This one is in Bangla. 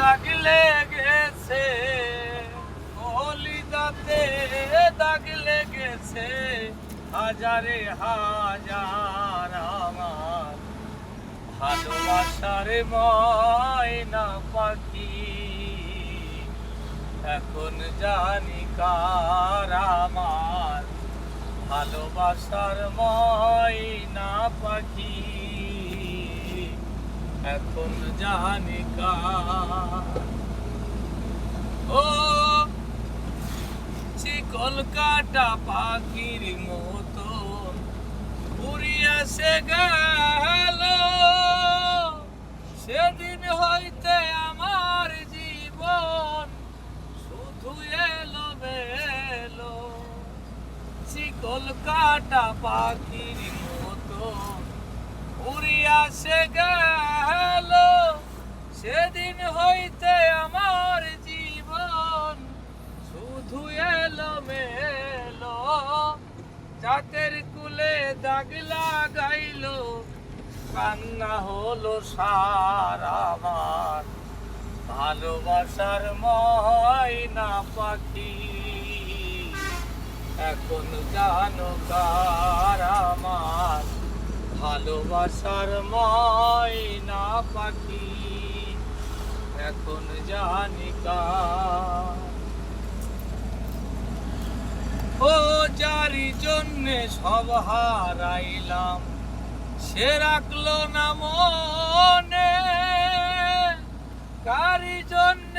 দাগ লেগেছে, কলিজাতে দাগ লেগেছে, হাজারে হাজার আমার ভালোবাসার ময়না পাখি। এখন জানি কার আমার ভালোবাসার ময়না পাখি, এখন জানি কার। ও চিকল কাটা পাখির মতন উড়িয়াছে গেল, সেদিন হইতে আমার জীবন শুধু এলো মেলো। চিকল কাটা পাখির মতন উড়িয়াছে গেল, সেদিন হইতে আমার জীবন শুধু এলো মেলো। জাতের কুলে দাগ লাগাইলো, কান্না হলো সার আমার ভালোবাসার ময়না পাখি। এখন জানো কার আমার ভালোবাসার ময়না পাখি, এখন জানি কার। ও যারি জন্যে সব হারাইলাম, সে রাখলো না মনে, কারি জন্য